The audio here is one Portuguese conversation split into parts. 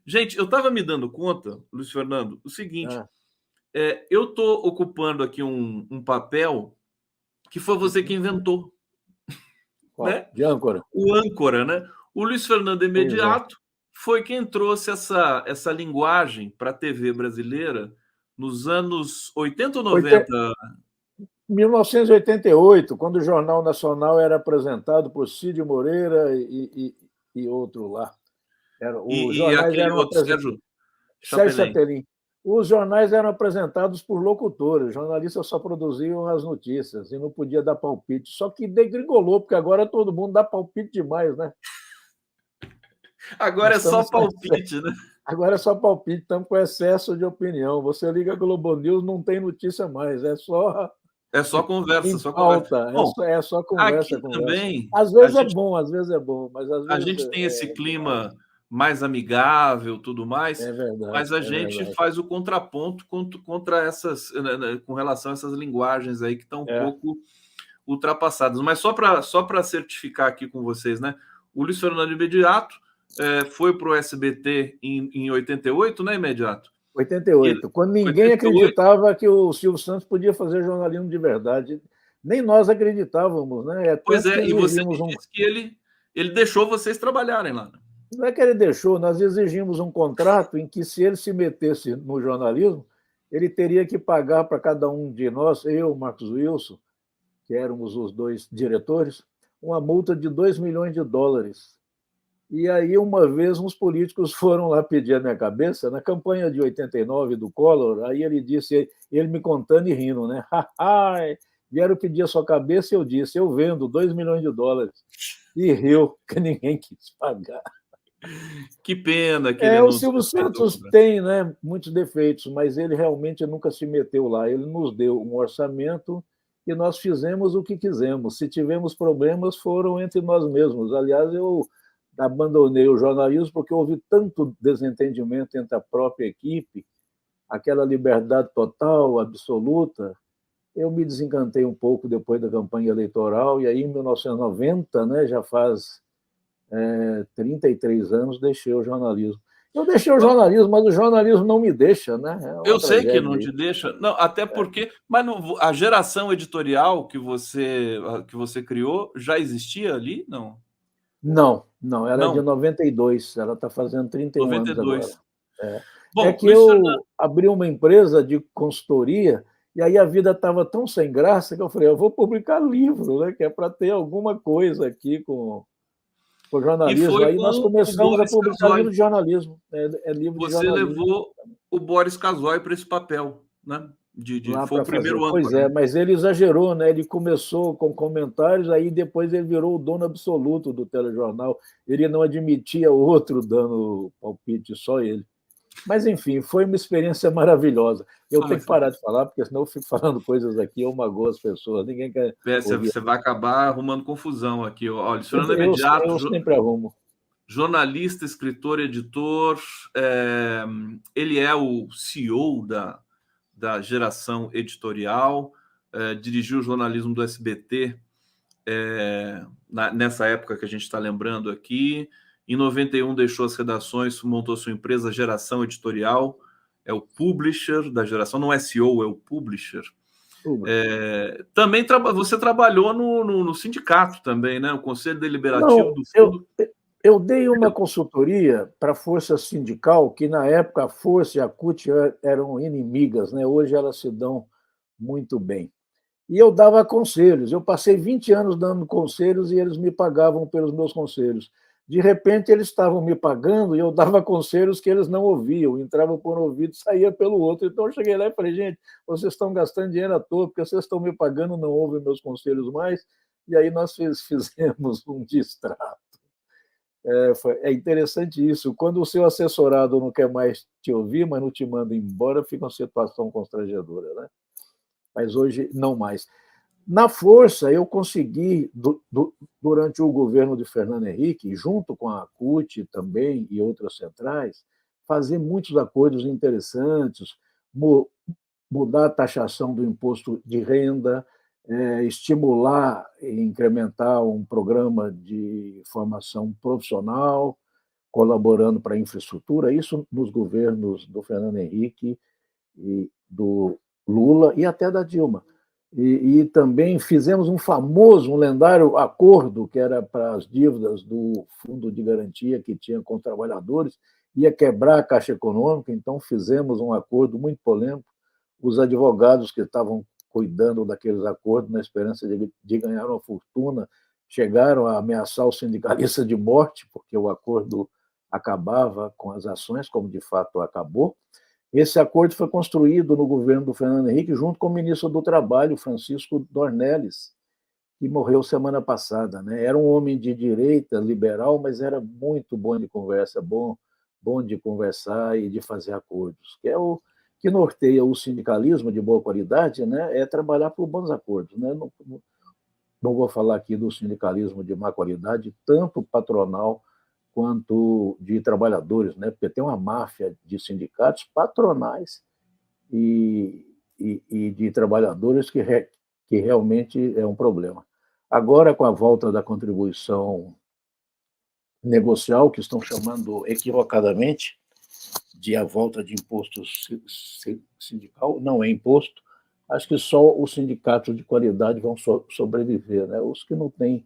Gente, eu estava me dando conta, Luiz Fernando, o seguinte: Ah, eu estou ocupando aqui um papel que foi você que uhum. inventou, Qual? né? De âncora. O âncora, né? O Luiz Fernando Pois é. Imediato foi quem trouxe essa linguagem para a TV brasileira nos anos 80 ou Oite- 90. 1988, quando o Jornal Nacional era apresentado por Cid Moreira e outro lá. Os E jornais aquele eram outro apresentados. Sérgio Sérgio Chapelin. Chapelin. Os jornais eram apresentados por locutores, os jornalistas só produziam as notícias e não podia dar palpite. Só que degringolou, porque agora todo mundo dá palpite demais, né? Agora Nós é só estamos com palpite, né? agora é só palpite, estamos com excesso de opinião. Você liga a Globo News, não tem notícia mais, é só É só conversa, em só conversa. pauta, Bom, é só conversa, aqui conversa. também Às vezes é bom, mas às a vezes gente tem esse é demais. clima mais amigável, tudo mais, É verdade, mas a é gente verdade. faz o contraponto contra essas, né, com relação a essas linguagens aí que estão um É. pouco ultrapassadas. Mas só para certificar aqui com vocês, né? O Luiz Fernando Imediato foi para o SBT em 88, né, Imediato? E 88, quando ninguém 88, acreditava que o Silvio Santos podia fazer jornalismo de verdade. Nem nós acreditávamos, né? É pois tanto que é, e você exigimos me um. disse que ele deixou vocês trabalharem lá, né? Não é que ele deixou, nós exigimos um contrato em que, se ele se metesse no jornalismo, ele teria que pagar para cada um de nós, eu, Marcos Wilson, que éramos os dois diretores, uma multa de US$ 2 milhões. E aí, uma vez, uns políticos foram lá pedir a minha cabeça, na campanha de 89 do Collor, aí ele disse, ele me contando e rindo, né? Vieram pedir a sua cabeça e eu disse, eu vendo US$ 2 milhões. E riu, que ninguém quis pagar. Que pena que ele O não Silvio aceitou o Santos contrato. tem, né, muitos defeitos, mas ele realmente nunca se meteu lá. Ele nos deu um orçamento e nós fizemos o que quisemos. Se tivemos problemas, foram entre nós mesmos. Aliás, eu abandonei o jornalismo porque houve tanto desentendimento entre a própria equipe, aquela liberdade total, absoluta. Eu me desencantei um pouco depois da campanha eleitoral e aí, em 1990, né, já faz 33 anos, deixei o jornalismo. Eu deixei o jornalismo, mas o jornalismo não me deixa, né? É uma Eu sei que tragédia não te isso. deixa, não, até porque, mas não, a geração editorial que você criou já existia ali? Não, Não, não, ela é de não, 92, ela está fazendo 31 anos agora. 92. É. É Bom, que Luiz Fernando, eu abri uma empresa de consultoria e aí a vida estava tão sem graça que eu falei, eu vou publicar livro, né? Que é para ter alguma coisa aqui com e jornalismo. foi Aí nós com o começamos a Boris publicar livro Casoy. de jornalismo, é livro de Você jornalismo. levou o Boris Casoy para esse papel, né? Lá Foi o para fazer. primeiro Pois âncora, é, né? mas ele exagerou, né? Ele começou com comentários, aí depois ele virou o dono absoluto do telejornal. Ele não admitia outro dando palpite, só ele. Mas, enfim, foi uma experiência maravilhosa. Eu Foi uma tenho que parar de experiência. falar, porque senão eu fico falando coisas aqui, eu magoo as pessoas, ninguém quer ouvir. Você vai acabar arrumando confusão aqui. Olha, Fernando Imediato, Eu sempre arrumo. jornalista, escritor, editor, ele é o CEO da geração editorial, dirigiu o jornalismo do SBT nessa época que a gente está lembrando aqui. Em 91 deixou as redações, montou sua empresa Geração Editorial, é o publisher da geração, não é CEO, é o publisher. Também você trabalhou no sindicato também, né? O Conselho Deliberativo Não, do Fundo. eu dei uma consultoria para a Força Sindical, que na época a Força e a CUT eram inimigas, né? Hoje elas se dão muito bem. E eu dava conselhos. Eu passei 20 anos dando conselhos e eles me pagavam pelos meus conselhos. De repente, eles estavam me pagando e eu dava conselhos que eles não ouviam, entrava por um ouvido e saía pelo outro. Então, eu cheguei lá e falei, gente, vocês estão gastando dinheiro à toa, porque vocês estão me pagando, não ouvem meus conselhos mais. E aí nós fizemos um distrato. É interessante isso. Quando o seu assessorado não quer mais te ouvir, mas não te manda embora, fica uma situação constrangedora, né? Mas hoje não mais. Na Força, eu consegui, durante o governo de Fernando Henrique, junto com a CUT também e outras centrais, fazer muitos acordos interessantes, mudar a taxação do imposto de renda, estimular e incrementar um programa de formação profissional, colaborando para a infraestrutura, isso nos governos do Fernando Henrique e do Lula e até da Dilma. E também fizemos um lendário acordo, que era para as dívidas do Fundo de Garantia que tinha com os trabalhadores, ia quebrar a Caixa Econômica, então fizemos um acordo muito polêmico. Os advogados que estavam cuidando daqueles acordos, na esperança de ganhar uma fortuna, chegaram a ameaçar os sindicalistas de morte, porque o acordo acabava com as ações, como de fato acabou. Esse acordo foi construído no governo do Fernando Henrique, junto com o ministro do Trabalho, Francisco Dornelles, que morreu semana passada, né? Era um homem de direita, liberal, mas era muito bom de conversa, bom de conversar e de fazer acordos, que é o que norteia o sindicalismo de boa qualidade, né? É trabalhar por bons acordos, né? Não vou falar aqui do sindicalismo de má qualidade, tanto patronal quanto de trabalhadores, né? Porque tem uma máfia de sindicatos patronais e de trabalhadores que realmente é um problema. Agora, com a volta da contribuição negocial, que estão chamando equivocadamente de a volta de imposto sindical, não é imposto, acho que só os sindicatos de qualidade vão sobreviver, né? Os que não têm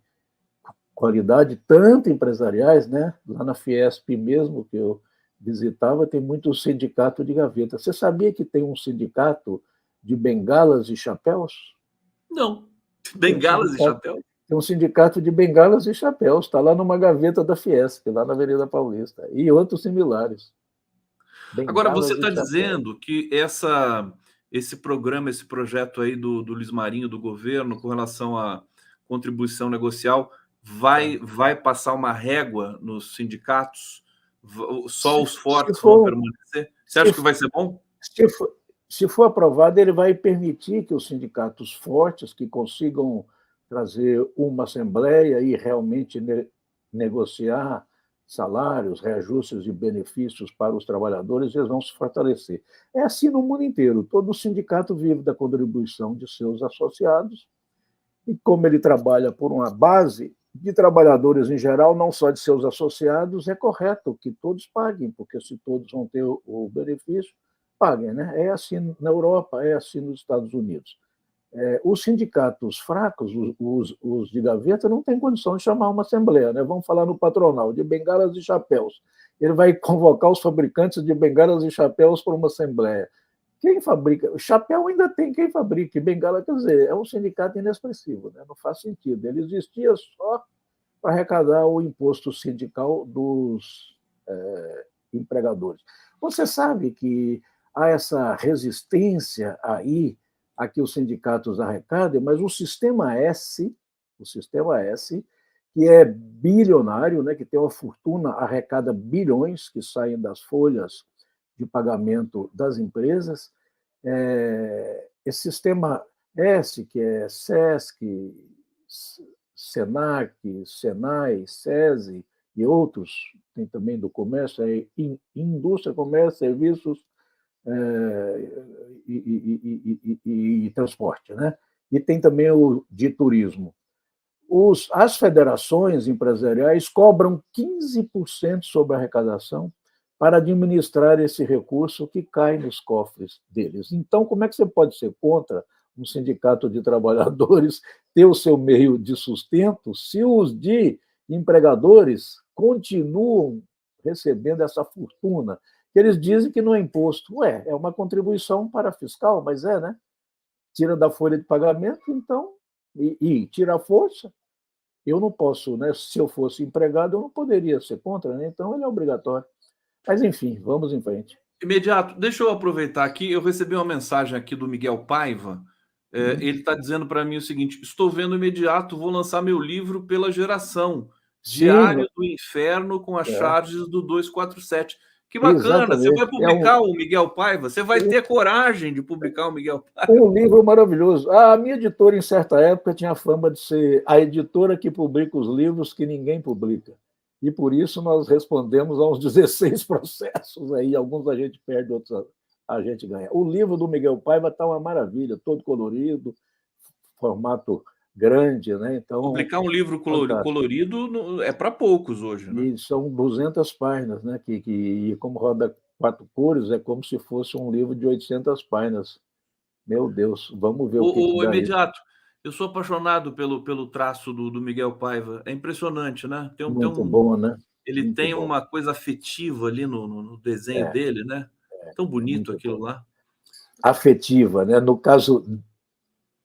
qualidade, tanto empresariais, né? Lá na Fiesp mesmo, que eu visitava, tem muito sindicato de gaveta. Você sabia que tem um sindicato de bengalas e chapéus? Não. Bengalas e chapéus? Tem um sindicato de bengalas e chapéus, está lá numa gaveta da Fiesp, lá na Avenida Paulista, e outros similares. Agora, você está dizendo que esse programa, esse projeto aí do Luiz Marinho, do governo, com relação à contribuição negocial, vai passar uma régua nos sindicatos? Só os fortes vão permanecer? Você acha que vai ser bom? Se for aprovado, ele vai permitir que os sindicatos fortes, que consigam trazer uma assembleia e realmente negociar salários, reajustes de benefícios para os trabalhadores, eles vão se fortalecer. É assim no mundo inteiro. Todo sindicato vive da contribuição de seus associados e, como ele trabalha por uma base de trabalhadores em geral, não só de seus associados, é correto que todos paguem, porque se todos vão ter o benefício, paguem, né? É assim na Europa, é assim nos Estados Unidos. Os sindicatos fracos, os de gaveta, não têm condição de chamar uma assembleia, né? Vamos falar no patronal, de bengalas e chapéus. Ele vai convocar os fabricantes de bengalas e chapéus para uma assembleia. Quem fabrica? Chapéu ainda tem quem fabrica, bengala, quer dizer, é um sindicato inexpressivo, né? Não faz sentido. Ele existia só para arrecadar o imposto sindical dos empregadores. Você sabe que há essa resistência aí a que os sindicatos arrecadem, mas o Sistema S, que é bilionário, né, que tem uma fortuna, arrecada bilhões que saem das folhas de pagamento das empresas, esse Sistema S, que é SESC, SENAC, SENAI, SESI e outros, tem também do comércio, indústria, comércio, serviços e transporte, né? E tem também o de turismo. As federações empresariais cobram 15% sobre a arrecadação para administrar esse recurso que cai nos cofres deles. Então, como é que você pode ser contra um sindicato de trabalhadores ter o seu meio de sustento se os de empregadores continuam recebendo essa fortuna? Eles dizem que não é imposto. É uma contribuição para fiscal, mas né? Tira da folha de pagamento, então, e tira a força. Eu não posso, né? Se eu fosse empregado, eu não poderia ser contra, né? Então ele é obrigatório. Mas, enfim, vamos em frente. Imediato, deixa eu aproveitar aqui, eu recebi uma mensagem aqui do Miguel Paiva, ele está dizendo para mim o seguinte: estou vendo imediato, vou lançar meu livro pela Geração, Diário do Inferno com as charges do 247. Que bacana, exatamente. Você vai publicar o Miguel Paiva? Você vai ter coragem de publicar o Miguel Paiva? Um livro maravilhoso. A minha editora, em certa época, tinha a fama de ser a editora que publica os livros que ninguém publica. E por isso nós respondemos a uns 16 processos aí, alguns a gente perde, outros a gente ganha. O livro do Miguel Paiva está uma maravilha, todo colorido, formato grande, né? Então, Publicar um livro fantástico. colorido é para poucos hoje, né? E são 200 páginas, né? E como roda 4 cores, é como se fosse um livro de 800 páginas. Meu Deus, vamos ver o que que O dá isso. Imediato, eu sou apaixonado pelo traço do Miguel Paiva. É impressionante, né? Muito bom, né? Ele Muito tem bom. uma coisa afetiva ali no desenho É, dele, né? Tão é bonito muito aquilo bom. lá. Afetiva, né? No caso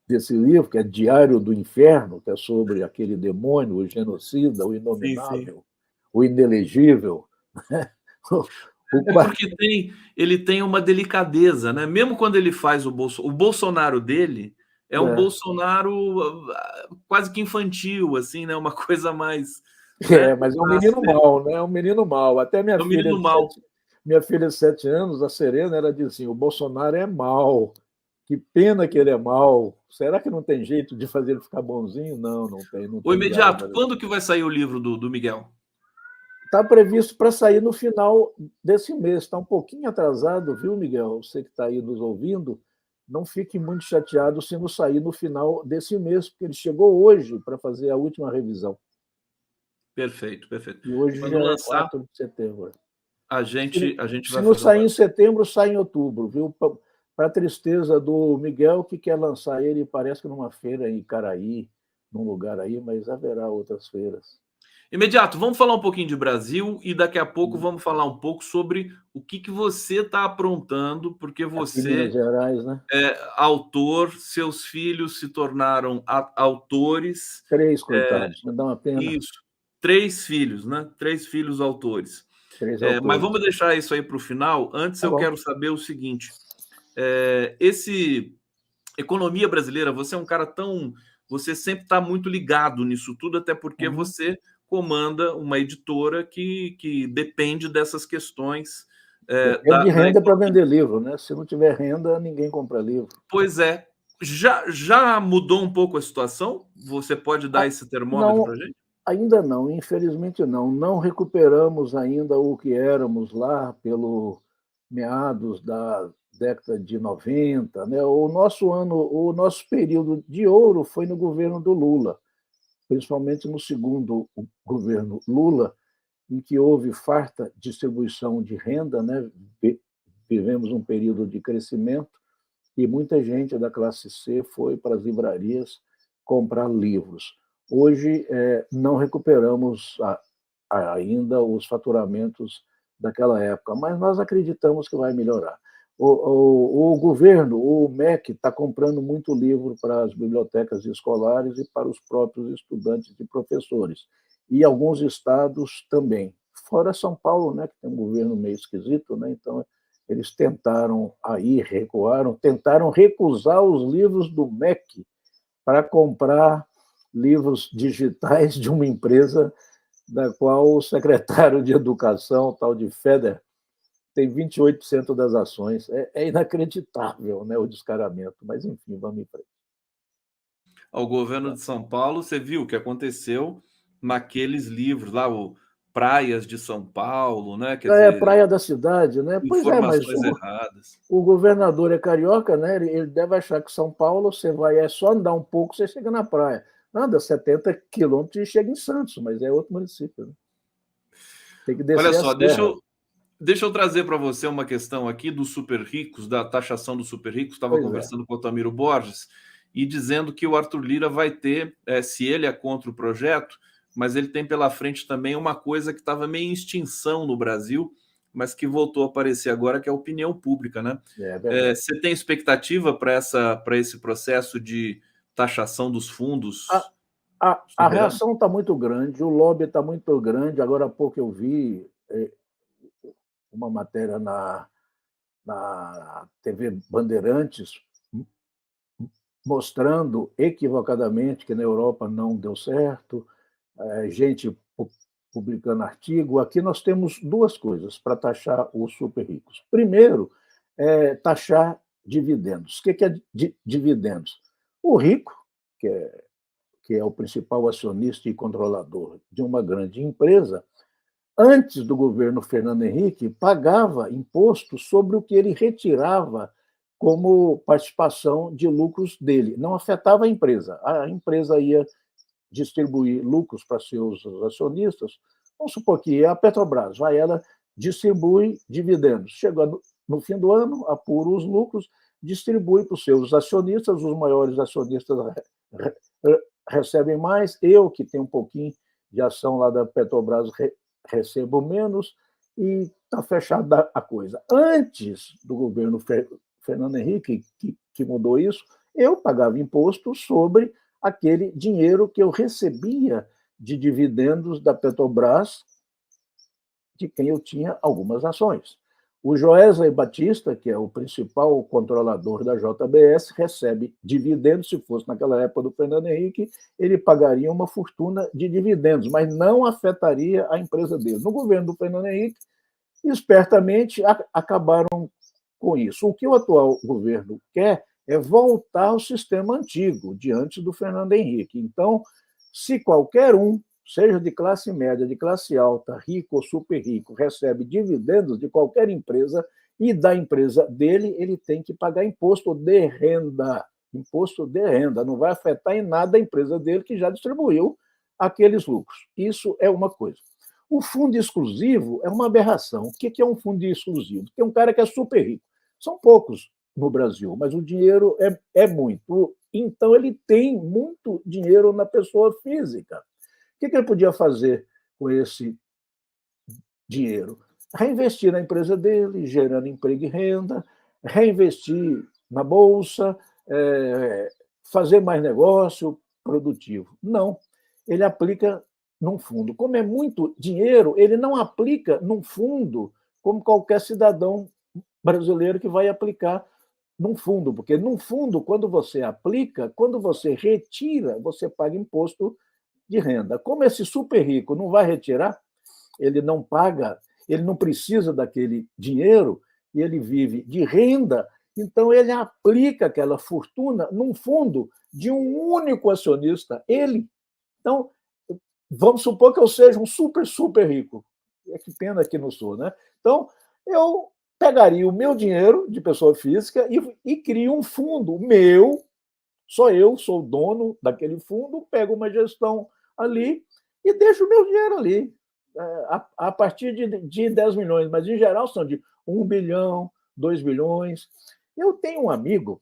desse livro, que é Diário do Inferno, que é sobre aquele demônio, o genocida, o Sim, sim. inominável, o inelegível, né? O É quarto, porque ele tem uma delicadeza, né? Mesmo quando ele faz o Bolsonaro dele é um né? Bolsonaro quase que infantil, assim, né? Uma coisa mais, né? O Mas é um traço menino dele mau, né? É um menino mau. Até é um menino mal. minha filha de 7 anos, a Serena, ela diz assim: o Bolsonaro é mau. Que pena que ele é mau. Será que não tem jeito de fazer ele ficar bonzinho? Não, não O tem diabo. Imediato, quando que vai sair o livro do Miguel? Está previsto para sair no final desse mês. Está um pouquinho atrasado, viu, Miguel? Você que está aí nos ouvindo, não fique muito chateado se não sair no final desse mês, porque ele chegou hoje para fazer a última revisão. Perfeito, perfeito. E hoje Quando já é lançar, 4 de setembro. a gente Se vai não fazer um sair em papel. setembro, sai em outubro, viu? Para a tristeza do Miguel, que quer lançar ele, parece que numa feira em Caraí, num lugar aí, mas haverá outras feiras. Imediato, vamos falar um pouquinho de Brasil e daqui a pouco vamos falar um pouco sobre o que você está aprontando, porque Aqui em Minas você Gerais, né? é autor, seus filhos se tornaram autores. 3, É, coitados, me dá uma pena. isso, 3 filhos, né? 3 filhos autores. 3 Mas autores. vamos deixar isso aí para o final. Antes Tá eu bom. quero saber o seguinte: esse economia brasileira, você é um cara tão. Você sempre está muito ligado nisso tudo, até porque Uhum. você comanda uma editora que depende dessas questões Depende de da renda para economia. vender livro, né? Se não tiver renda, ninguém compra livro. Pois é. Já mudou um pouco a situação? Você pode dar Ah, esse termômetro não, para a gente? ainda não, infelizmente não. Não recuperamos ainda o que éramos lá pelo meados da década de 90, né? O nosso período de ouro foi no governo do Lula, principalmente no segundo governo Lula, em que houve farta distribuição de renda, né? Vivemos um período de crescimento e muita gente da classe C foi para as livrarias comprar livros. Hoje, não recuperamos ainda os faturamentos daquela época, mas nós acreditamos que vai melhorar. O governo, o MEC, está comprando muito livro para as bibliotecas escolares e para os próprios estudantes e professores. E alguns estados também. Fora São Paulo, né, que tem um governo meio esquisito, né, então eles tentaram aí, recuaram, tentaram recusar os livros do MEC para comprar livros digitais de uma empresa da qual o secretário de Educação, tal de Feder, tem 28% das ações. É inacreditável, né, o descaramento, mas enfim, vamos em frente. Ao governo de São Paulo, você viu o que aconteceu naqueles livros lá, o Praias de São Paulo, né? Quer É dizer, praia da cidade, né? Pois é, mas informações erradas. o governador é carioca, né? Ele deve achar que São Paulo você vai, é só andar um pouco, você chega na praia. Anda 70 quilômetros e chega em Santos, mas é outro município, né? Tem que Olha descer a só, serra. deixa eu trazer para você uma questão aqui dos super ricos, da taxação dos super ricos. Estava Pois é. conversando com o Otamiro Borges e dizendo que o Arthur Lira vai ter, se ele é contra o projeto, mas ele tem pela frente também uma coisa que estava meio em extinção no Brasil, mas que voltou a aparecer agora, que é a opinião pública, né? É verdade. Você tem expectativa para esse processo de taxação dos A, fundos a soberanos? reação está muito grande, o lobby está muito grande. Agora há pouco eu vi uma matéria na TV Bandeirantes mostrando equivocadamente que na Europa não deu certo, gente publicando artigo. Aqui nós temos duas coisas para taxar os super ricos. Primeiro, taxar dividendos. O que é dividendos? O rico, que é o principal acionista e controlador de uma grande empresa, antes do governo Fernando Henrique, pagava imposto sobre o que ele retirava como participação de lucros dele. Não afetava a empresa. A empresa ia distribuir lucros para seus acionistas. Vamos supor que a Petrobras, ela distribui dividendos. Chega no fim do ano, apura os lucros, distribui para os seus acionistas, os maiores acionistas recebem mais, eu, que tenho um pouquinho de ação lá da Petrobras, recebo menos, e está fechada a coisa. Antes do governo Fernando Henrique, que mudou isso, eu pagava imposto sobre aquele dinheiro que eu recebia de dividendos da Petrobras, de quem eu tinha algumas ações. O Joesley Batista, que é o principal controlador da JBS, recebe dividendos. Se fosse naquela época do Fernando Henrique, ele pagaria uma fortuna de dividendos, mas não afetaria a empresa dele. No governo do Fernando Henrique, espertamente acabaram com isso. O que o atual governo quer é voltar ao sistema antigo, diante do Fernando Henrique. Então, se qualquer um, seja de classe média, de classe alta, rico ou super rico, recebe dividendos de qualquer empresa e da empresa dele, ele tem que pagar imposto de renda. Imposto de renda. Não vai afetar em nada a empresa dele, que já distribuiu aqueles lucros. Isso é uma coisa. O fundo exclusivo é uma aberração. O que é um fundo exclusivo? Tem um cara que é super rico. São poucos no Brasil, mas o dinheiro é muito. Então, ele tem muito dinheiro na pessoa física. O que ele podia fazer com esse dinheiro? Reinvestir na empresa dele, gerando emprego e renda, reinvestir na bolsa, fazer mais negócio produtivo. Não, ele aplica num fundo. Como é muito dinheiro, ele não aplica num fundo como qualquer cidadão brasileiro que vai aplicar num fundo, porque num fundo, quando você aplica, quando você retira, você paga imposto de renda. Como esse super rico não vai retirar, ele não paga, ele não precisa daquele dinheiro, e ele vive de renda, então ele aplica aquela fortuna num fundo de um único acionista, ele. Então, vamos supor que eu seja um super, super rico. Que pena que não sou, né? Então, eu pegaria o meu dinheiro de pessoa física e crio um fundo meu, só eu sou o dono daquele fundo, pego uma gestão ali e deixo o meu dinheiro ali, a partir de 10 milhões, mas em geral são de 1 bilhão, 2 bilhões. Eu tenho um amigo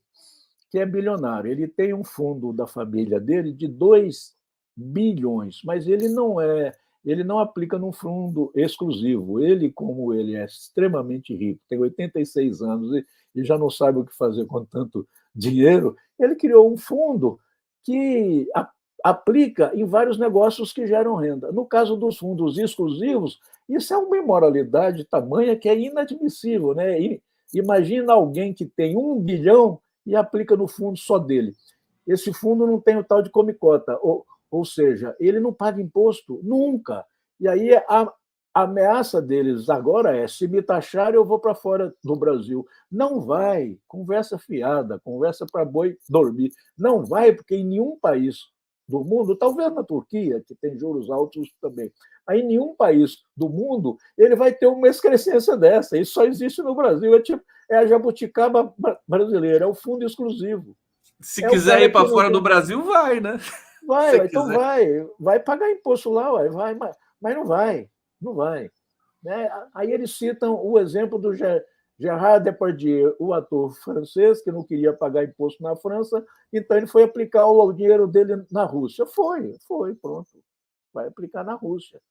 que é bilionário, ele tem um fundo da família dele de 2 bilhões, mas ele não aplica num fundo exclusivo. Ele, como ele é extremamente rico, tem 86 anos e já não sabe o que fazer com tanto dinheiro, ele criou um fundo que aplica em vários negócios que geram renda. No caso dos fundos exclusivos, isso é uma imoralidade tamanha que é inadmissível, né? Imagina alguém que tem 1 bilhão e aplica no fundo só dele. Esse fundo não tem o tal de come-cota, ou seja, ele não paga imposto nunca. E aí a ameaça deles agora é: se me taxar, eu vou para fora do Brasil. Não vai, conversa fiada, conversa para boi dormir. Não vai, porque em nenhum país do mundo, talvez na Turquia, que tem juros altos também, mas em nenhum país do mundo ele vai ter uma excrescência dessa. Isso só existe no Brasil. É a jabuticaba brasileira, é o fundo exclusivo. Se quiser ir para fora do Brasil, vai, né? Vai, então vai pagar imposto lá, vai, mas não vai. Né? Aí eles citam o exemplo do Gérard Depardieu, o ator francês, que não queria pagar imposto na França, então ele foi aplicar o dinheiro dele na Rússia. Foi, pronto. Vai aplicar na Rússia.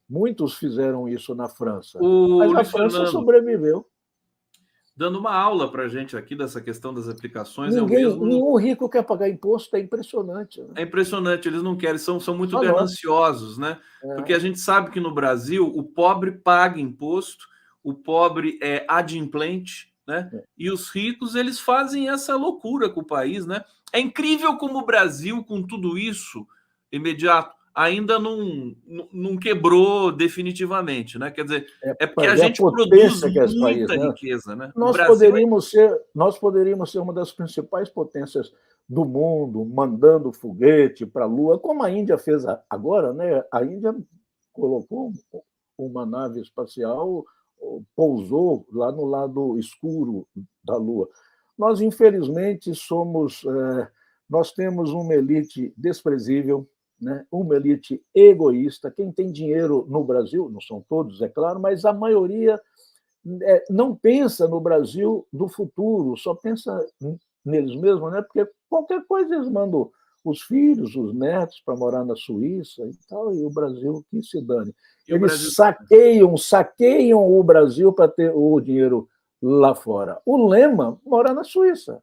Muitos fizeram isso na França, mas a França sobreviveu. Dando uma aula para a gente aqui dessa questão das aplicações. Nenhum rico quer pagar imposto, é impressionante. Né? É impressionante, eles não querem, são muito gananciosos, né? Porque a gente sabe que no Brasil o pobre paga imposto, o pobre é adimplente, né? E os ricos, eles fazem essa loucura com o país, né? É incrível como o Brasil, com tudo isso imediato, ainda não quebrou definitivamente, né? Quer dizer, é porque a gente produz muita riqueza, né? Nós poderíamos ser uma das principais potências do mundo, mandando foguete para a Lua, como a Índia fez agora, né? A Índia colocou uma nave espacial, pousou lá no lado escuro da Lua. nós infelizmente nós temos uma elite desprezível, né? Uma elite egoísta. Quem tem dinheiro no Brasil, não são todos, é claro, mas a maioria não pensa no Brasil do futuro, só pensa neles mesmos, né? Porque qualquer coisa eles mandam os filhos, os netos para morar na Suíça e tal, e o Brasil que se dane. Eles saqueiam o Brasil para ter o dinheiro lá fora. O Lema mora na Suíça.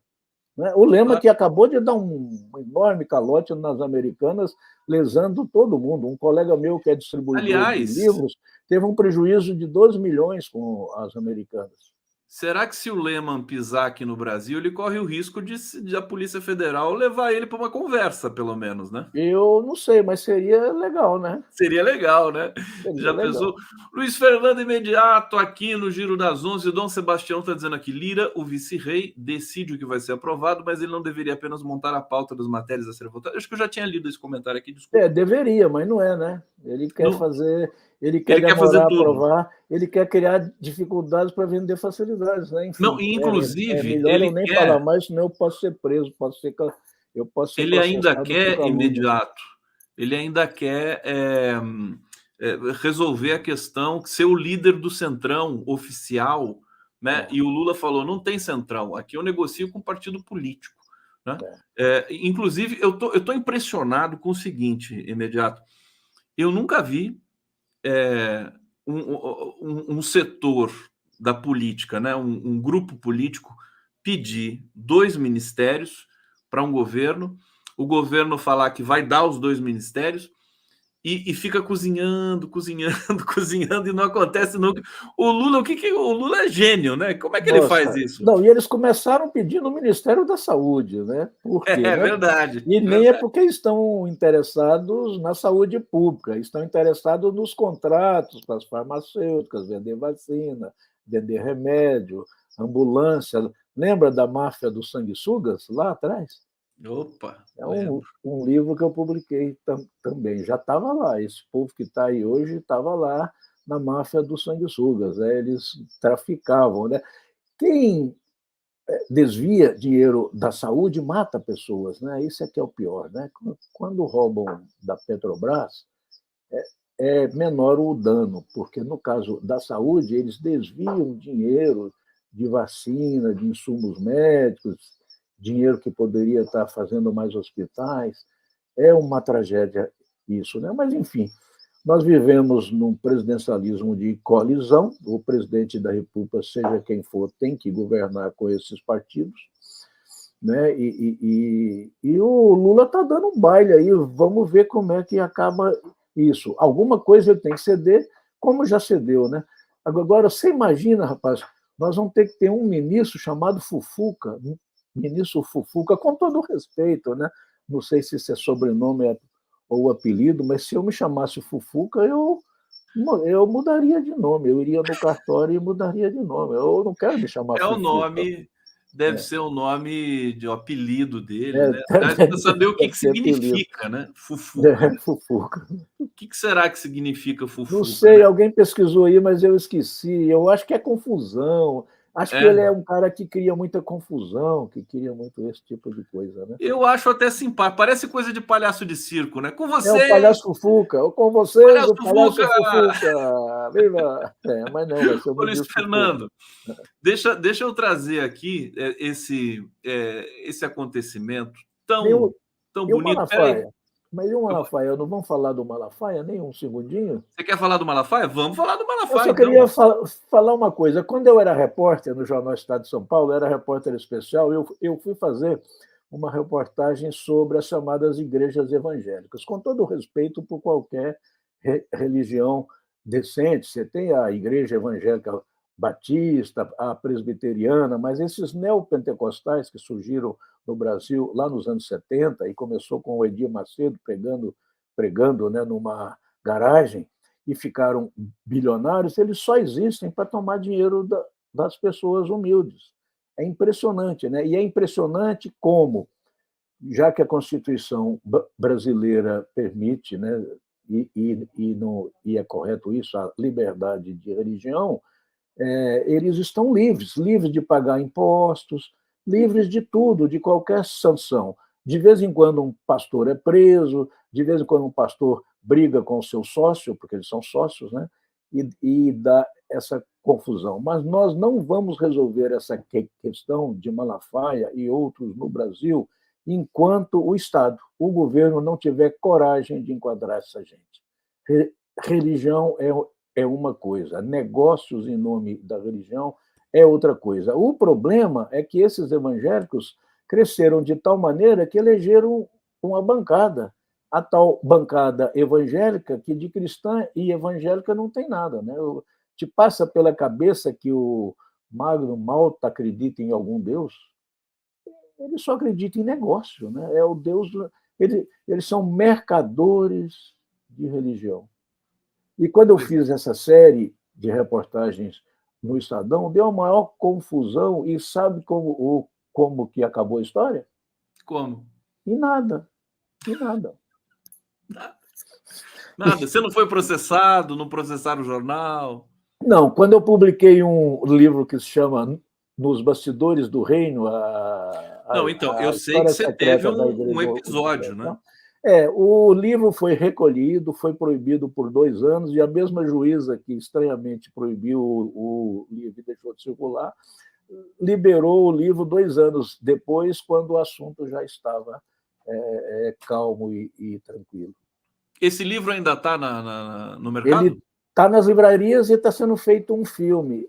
Né? O Lema que acabou de dar um enorme calote nas Americanas, lesando todo mundo. Um colega meu que é distribuidor de livros teve um prejuízo de 2 milhões com as Americanas. Será que se o Lehman pisar aqui no Brasil, ele corre o risco de a Polícia Federal levar ele para uma conversa, pelo menos, né? Eu não sei, mas seria legal, né? Seria legal, né? Seria Já legal. pensou? Luiz Fernando imediato aqui no Giro das 11. Dom Sebastião está dizendo aqui, Lira, o vice-rei, decide o que vai ser aprovado, mas ele não deveria apenas montar a pauta das matérias a serem votadas. Acho que eu já tinha lido esse comentário aqui, desculpa. Deveria, mas não é, né? Ele quer fazer... Ele quer fazer tudo. Aprovar, ele quer criar dificuldades para vender facilidades, né? Enfim, não, inclusive, melhor ele eu nem quer... falar mais, senão eu posso ser preso, eu posso ser ele ainda processado quer por calúnia. imediato. Ele ainda quer resolver a questão, ser o líder do centrão oficial, né? E o Lula falou, não tem centrão, aqui eu negocio com partido político. Né? Inclusive, eu tô impressionado com o seguinte, imediato. Eu nunca vi um setor da política, né? Um grupo político pedir 2 ministérios para um governo, o governo falar que vai dar os 2 ministérios e fica cozinhando e não acontece nunca. O Lula, o Lula é gênio, né? Como é que ele faz isso? Não, e eles começaram pedindo o Ministério da Saúde, né? Por quê? É verdade. E nem é porque estão interessados na saúde pública, estão interessados nos contratos para as farmacêuticas, vender vacina, vender remédio, ambulância. Lembra da máfia dos sanguessugas lá atrás? Opa! É um livro que eu publiquei também. Já estava lá. Esse povo que está aí hoje estava lá na máfia dos sanguessugas. Né? Eles traficavam. Né? Quem desvia dinheiro da saúde mata pessoas. Né? Isso é que é o pior. Né? Quando roubam da Petrobras, é menor o dano, porque no caso da saúde, eles desviam dinheiro de vacina, de insumos médicos, dinheiro que poderia estar fazendo mais hospitais. É uma tragédia isso, né? Mas, enfim, nós vivemos num presidencialismo de coalizão, o presidente da República, seja quem for, tem que governar com esses partidos, né? E o Lula está dando um baile aí, vamos ver como é que acaba isso. Alguma coisa ele tem que ceder, como já cedeu, né? Agora, você imagina, rapaz, nós vamos ter que ter um ministro chamado Fufuca, ministro Fufuca, com todo respeito, né? Não sei se isso é sobrenome ou apelido, mas se eu me chamasse Fufuca, eu mudaria de nome, eu iria no cartório e mudaria de nome. Eu não quero me chamar Fufuca. O nome, deve ser o nome de apelido dele, né? Para saber o que significa, apelido. Né? Fufuca. Fufuca. O que será que significa Fufuca? Não sei, né? Alguém pesquisou aí, mas eu esqueci. Eu acho que é confusão. Acho que ele é um cara que cria muita confusão, que cria muito esse tipo de coisa, né? Eu acho até simpático. Parece coisa de palhaço de circo, né? Com vocês... É o palhaço Fufuca. Com vocês, o palhaço Fufuca. Viva! Mas não, vai ser o Luiz Fernando, deixa eu trazer aqui esse acontecimento tão bonito. Malafaia? Mas e o Malafaia? Não vamos falar do Malafaia nem um segundinho? Você quer falar do Malafaia? Vamos falar do Malafaia. Eu só queria falar uma coisa. Quando eu era repórter no Jornal Estado de São Paulo, eu era repórter especial, eu fui fazer uma reportagem sobre as chamadas igrejas evangélicas, com todo o respeito por qualquer religião decente. Você tem a igreja evangélica batista, a presbiteriana, mas esses neopentecostais que surgiram no Brasil lá nos anos 70, e começou com o Edir Macedo pregando, né, numa garagem, e ficaram bilionários, eles só existem para tomar dinheiro das pessoas humildes. É impressionante, né? E é impressionante como, já que a Constituição brasileira permite, né, e é correto isso, a liberdade de religião, eles estão livres de pagar impostos, livres de tudo, de qualquer sanção. De vez em quando um pastor é preso, de vez em quando um pastor briga com o seu sócio, porque eles são sócios, né? E dá essa confusão. Mas nós não vamos resolver essa questão de Malafaia e outros no Brasil enquanto o Estado, o governo, não tiver coragem de enquadrar essa gente. Religião é uma coisa, negócios em nome da religião é outra coisa. O problema é que esses evangélicos cresceram de tal maneira que elegeram uma bancada, a tal bancada evangélica, que de cristã e evangélica não tem nada. Né? Te passa pela cabeça que o Magno Malta acredita em algum Deus? Ele só acredita em negócio. Né? É o Deus. Eles são mercadores de religião. E quando eu fiz essa série de reportagens no Estadão, deu a maior confusão. E sabe como que acabou a história? Como? E nada. E nada. Nada. Você não foi processado, não processaram o jornal? Não, quando eu publiquei um livro que se chama Nos Bastidores do Reino, não, então, eu sei que você teve um episódio, né? O livro foi recolhido, foi proibido por 2 anos, e a mesma juíza que estranhamente proibiu o livro e deixou de circular, liberou o livro 2 anos depois, quando o assunto já estava calmo e tranquilo. Esse livro ainda está no mercado? Ele está nas livrarias e está sendo feito um filme.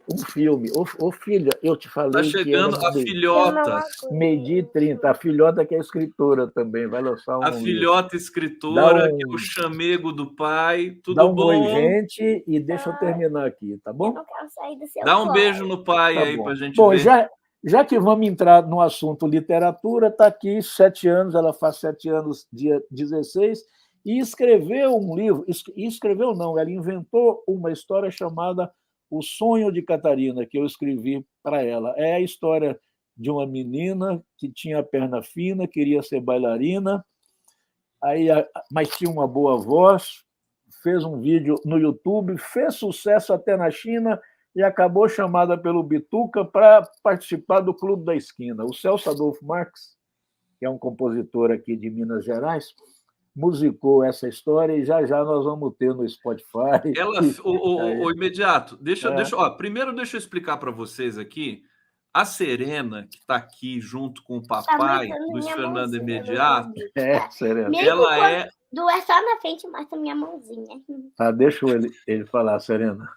Ô, filha, eu te falei. Está chegando que a Filhota. 12h30. A Filhota, que é escritora também, vai lançar um A Filhota escritora, que é o chamego do pai. Tudo dá bom? Oi, gente, e deixa eu terminar aqui, tá bom? Eu não quero sair do seu Dá um beijo no pai tá aí para a gente bom, ver. Já que vamos entrar no assunto literatura, está aqui 7 anos, ela faz 7 anos, dia 16, e escreveu um livro, escreveu não, ela inventou uma história chamada O Sonho de Catarina, que eu escrevi para ela. É a história de uma menina que tinha a perna fina, queria ser bailarina, mas tinha uma boa voz, fez um vídeo no YouTube, fez sucesso até na China e acabou chamada pelo Bituca para participar do Clube da Esquina. O Celso Adolfo Marques, que é um compositor aqui de Minas Gerais, musicou essa história e já nós vamos ter no Spotify. O Imediato, primeiro deixa eu explicar para vocês aqui. A Serena, que está aqui junto com o papai, Luiz Fernando Imediato, Serena. Ela é... Doer só na frente, mostra minha mãozinha. Deixa ele falar, Serena.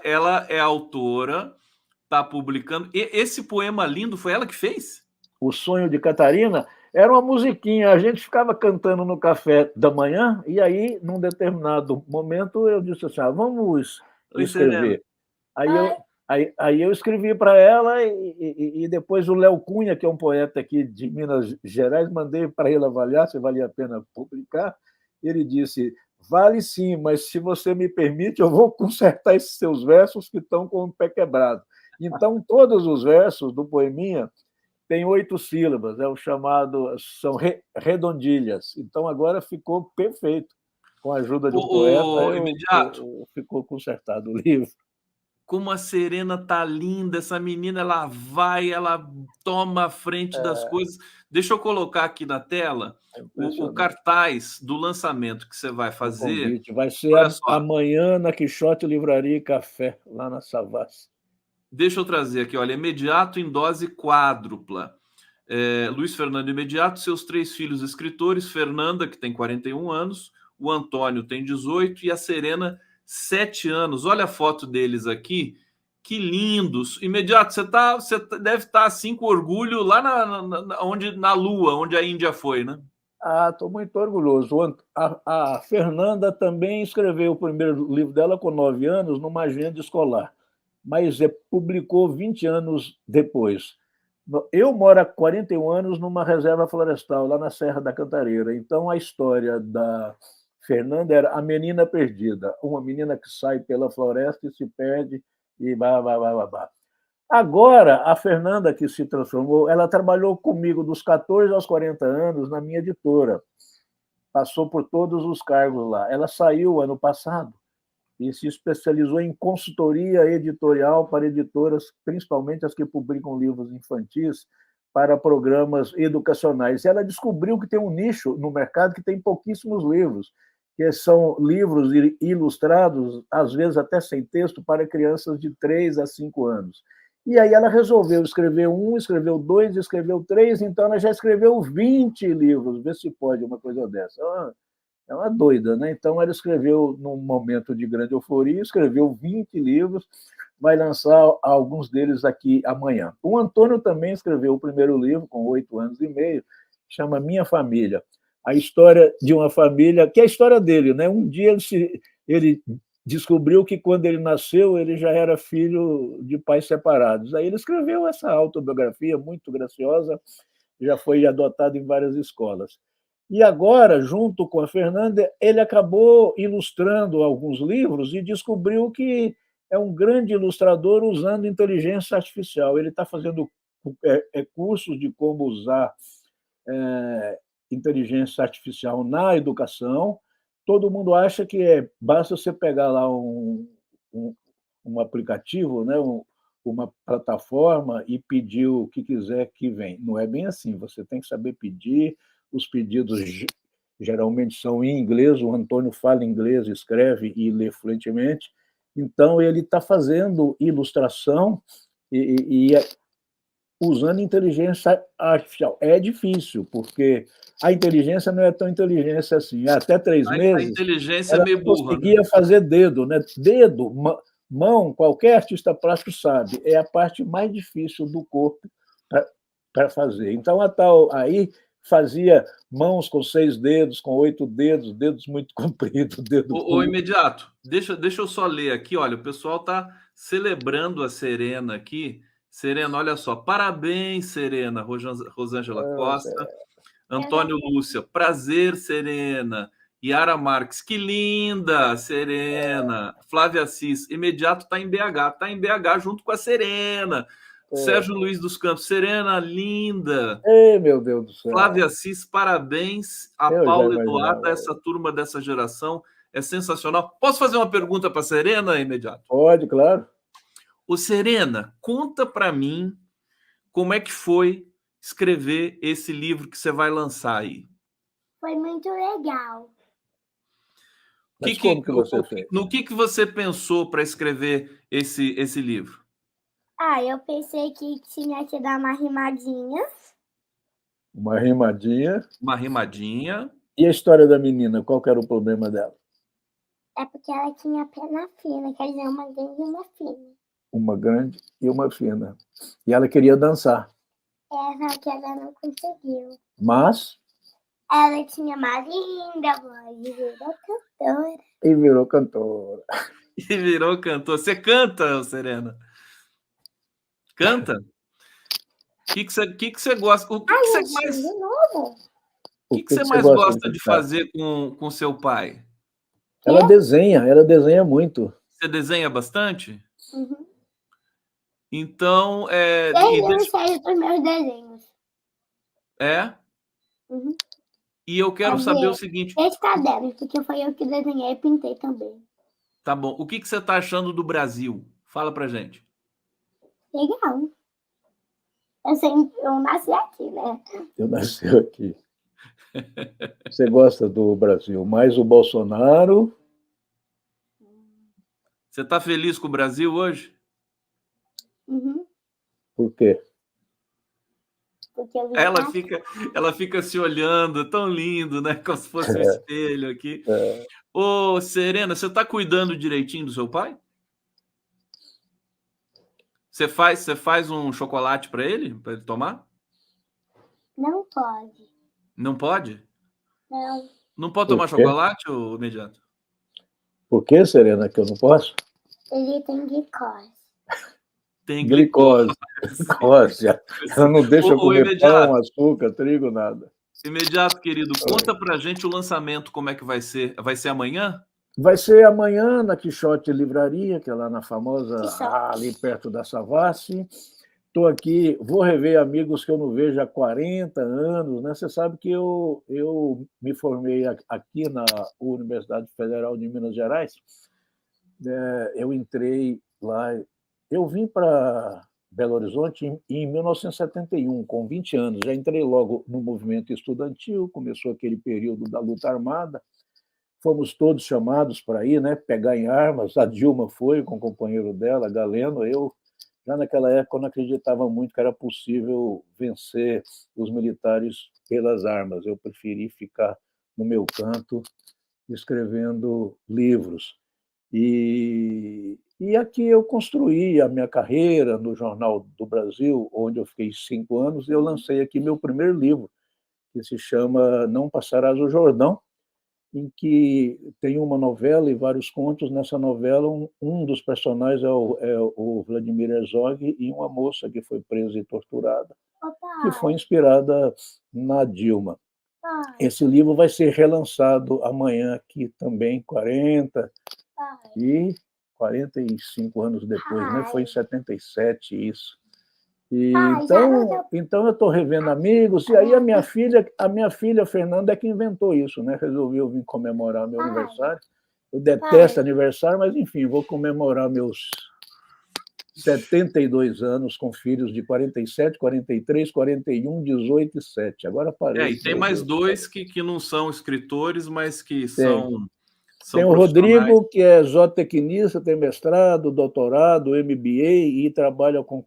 Ela é autora, está publicando. E esse poema lindo foi ela que fez? O Sonho de Catarina era uma musiquinha, a gente ficava cantando no café da manhã, e aí, num determinado momento, eu disse assim, vamos escrever. Aí eu escrevi para ela, e depois o Léo Cunha, que é um poeta aqui de Minas Gerais, mandei para ele avaliar se valia a pena publicar. Ele disse, vale sim, mas se você me permite, eu vou consertar esses seus versos que estão com o pé quebrado. Então, todos os versos do poeminha têm 8 sílabas, são redondilhas. Então, agora ficou perfeito. Com a ajuda de um poeta, ficou consertado o livro. Como a Serena tá linda, essa menina, ela toma a frente das coisas. Deixa eu colocar aqui na tela o cartaz do lançamento que você vai fazer. Vai ser amanhã na Quixote Livraria e Café, lá na Savassi. Deixa eu trazer aqui, olha, Imediato em dose quádrupla. Luiz Fernando Imediato, seus 3 filhos escritores, Fernanda, que tem 41 anos, o Antônio tem 18 e a Serena, 7 anos. Olha a foto deles aqui, que lindos. Imediato, você deve estar assim com orgulho lá na Lua, onde a Índia foi, né? Estou muito orgulhoso. A Fernanda também escreveu o primeiro livro dela com 9 anos numa agenda escolar, mas publicou 20 anos depois. Eu moro há 41 anos numa reserva florestal, lá na Serra da Cantareira. Então, a história da Fernanda era a menina perdida, uma menina que sai pela floresta e se perde e blá. Agora, a Fernanda, que se transformou, ela trabalhou comigo dos 14 aos 40 anos na minha editora. Passou por todos os cargos lá. Ela saiu ano passado e se especializou em consultoria editorial para editoras, principalmente as que publicam livros infantis, para programas educacionais. Ela descobriu que tem um nicho no mercado que tem pouquíssimos livros, que são livros ilustrados, às vezes até sem texto, para crianças de 3 a 5 anos. E aí ela resolveu escrever um, escreveu dois, escreveu três, então ela já escreveu 20 livros. Vê se pode uma coisa dessa. É uma doida, né? Então ela escreveu, num momento de grande euforia, escreveu 20 livros, vai lançar alguns deles aqui amanhã. O Antônio também escreveu o primeiro livro, com 8 anos e meio, chama Minha Família. A história de uma família, que é a história dele, né? Um dia ele descobriu que, quando ele nasceu, ele já era filho de pais separados. Aí ele escreveu essa autobiografia muito graciosa, já foi adotado em várias escolas. E agora, junto com a Fernanda, ele acabou ilustrando alguns livros e descobriu que é um grande ilustrador usando inteligência artificial. Ele está fazendo cursos de como usar inteligência artificial na educação. Todo mundo acha que basta você pegar lá um aplicativo, né, uma plataforma, e pedir o que quiser que vem. Não é bem assim, você tem que saber pedir. Os pedidos geralmente são em inglês, o Antônio fala inglês, escreve e lê fluentemente, então ele está fazendo ilustração e usando inteligência artificial. É difícil, porque a inteligência não é tão inteligência assim. Até 3 meses, a inteligência ela é meio burra, conseguia, né? fazer dedo, né? Dedo, mão, qualquer artista plástico sabe, é a parte mais difícil do corpo para fazer. Então, a tal aí fazia mãos com 6 dedos, com 8 dedos, dedos muito compridos, dedo O curto. Imediato, deixa eu só ler aqui. Olha, o pessoal está celebrando a Serena aqui. Serena, olha só. Parabéns, Serena. Rosângela Costa. Antônio Lúcia, prazer, Serena. Yara Marques, que linda, Serena. Flávia Assis, Imediato está em BH. Está em BH junto com a Serena. Sérgio Luiz dos Campos, Serena, linda. Ei, meu Deus do céu. Flávia Assis, parabéns a Eu Paula já Eduarda, imaginava. essa turma dessa geração é sensacional. Posso fazer uma pergunta para a Serena, Imediato? Pode, claro. Ô, Serena, conta para mim como é que foi escrever esse livro que você vai lançar aí. Foi muito legal. Mas como que você fez? No que você pensou para escrever esse livro? Eu pensei que tinha que dar uma rimadinha. Uma rimadinha. Uma rimadinha. E a história da menina, qual que era o problema dela? É porque ela tinha perna fina, quer dizer, uma grande e uma fina. Uma grande e uma fina. E ela queria dançar. Só que ela não conseguiu. Mas Ela tinha uma linda voz e virou cantora. E virou cantora. E virou cantor. Você canta, Serena? Canta? O que você gosta? O que você mais... De novo? O que você mais gosta de fazer com seu pai? Ela desenha muito. Você desenha bastante? Uhum. Então, Ele sai dos meus desenhos. É? Uhum. E eu quero saber o seguinte... Esse caderno, porque foi eu que desenhei e pintei também. Tá bom. O que você está achando do Brasil? Fala pra gente. Legal. Eu nasci aqui, né? Eu nasci aqui. Você gosta do Brasil, mais o Bolsonaro? Você está feliz com o Brasil hoje? Uhum. Por quê? Porque eu ela fica se olhando, tão lindo, né? Como se fosse um espelho aqui. Ô, Serena, você está cuidando direitinho do seu pai? Você faz um chocolate para ele tomar? Não pode. Não pode? Não. Não pode tomar chocolate, ou Imediato? Por que, Serena, que eu não posso? Ele tem glicose. Tem glicose. Ela não deixa comer pão, açúcar, trigo, nada. Imediato, querido, conta pra gente o lançamento, como é que vai ser? Vai ser amanhã? Vai ser amanhã na Quixote Livraria, que é lá na famosa, ali perto da Savassi. Estou aqui, vou rever amigos que eu não vejo há 40 anos. Né? Você sabe que eu me formei aqui na Universidade Federal de Minas Gerais, eu entrei lá. Eu vim para Belo Horizonte em 1971, com 20 anos. Já entrei logo no movimento estudantil, começou aquele período da luta armada. Fomos todos chamados para ir, né, pegar em armas. A Dilma foi com o companheiro dela, Galeno. Eu, já naquela época, não acreditava muito que era possível vencer os militares pelas armas. Eu preferi ficar no meu canto, escrevendo livros. E aqui eu construí a minha carreira no Jornal do Brasil, onde eu fiquei 5 anos, e eu lancei aqui meu primeiro livro, que se chama Não Passarás o Jordão, em que tem uma novela e vários contos. Nessa novela, um dos personagens é o Vladimir Herzog, e uma moça que foi presa e torturada, que foi inspirada na Dilma. Esse livro vai ser relançado amanhã aqui também, 45 anos depois, né? Foi em 77 isso. Então eu estou revendo amigos, e aí a minha filha Fernanda é que inventou isso, né? Resolveu vir comemorar meu aniversário. Eu detesto aniversário, mas enfim, vou comemorar meus 72 anos com filhos de 47, 43, 41, 18 e 7. Agora parei. E tem mais dois que não são escritores, mas que são tem o Rodrigo, que é zootecnista, tem mestrado, doutorado, MBA, e trabalha com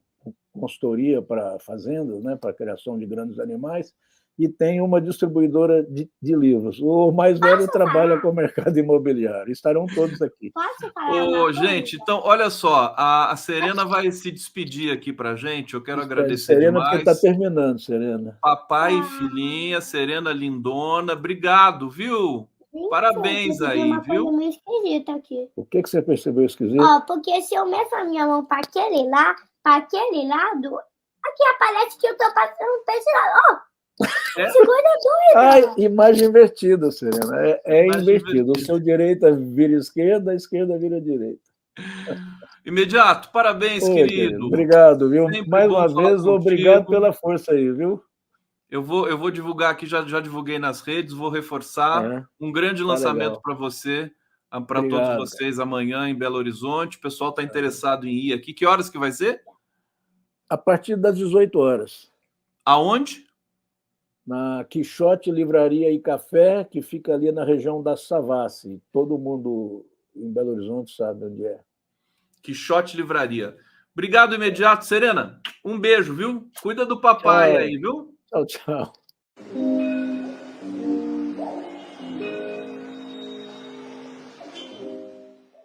consultoria para fazendas, né, para a criação de grandes animais, e tem uma distribuidora de livros. O mais velho trabalha com o mercado imobiliário. Estarão todos aqui. Posso falar? Gente, então, olha só, a Serena vai se despedir aqui para a gente. Eu quero agradecer Serena, demais. porque está terminando, Serena. Papai e filhinha, Serena lindona. Obrigado, viu? Parabéns aí, viu? Coisa meio esquisita aqui. O que você percebeu esquisito? Porque se eu meto a minha mão para aquele lado, aqui aparece que eu estou passando para esse lado. Segura doida. Imagem invertida, Serena. É invertido. O seu direita vira esquerda, a esquerda vira direita. Imediato, parabéns, querido. Obrigado, viu? Sempre mais uma vez, contigo. Obrigado pela força aí, viu? Eu vou divulgar aqui, já divulguei nas redes, vou reforçar. Um grande lançamento para você, para todos vocês amanhã em Belo Horizonte. O pessoal está interessado em ir aqui. Que horas que vai ser? A partir das 18 horas. Aonde? Na Quixote Livraria e Café, que fica ali na região da Savassi. Todo mundo em Belo Horizonte sabe onde é. Quixote Livraria. Obrigado, imediato. Serena, um beijo, viu? Cuida do papai aí, viu? Tchau, tchau.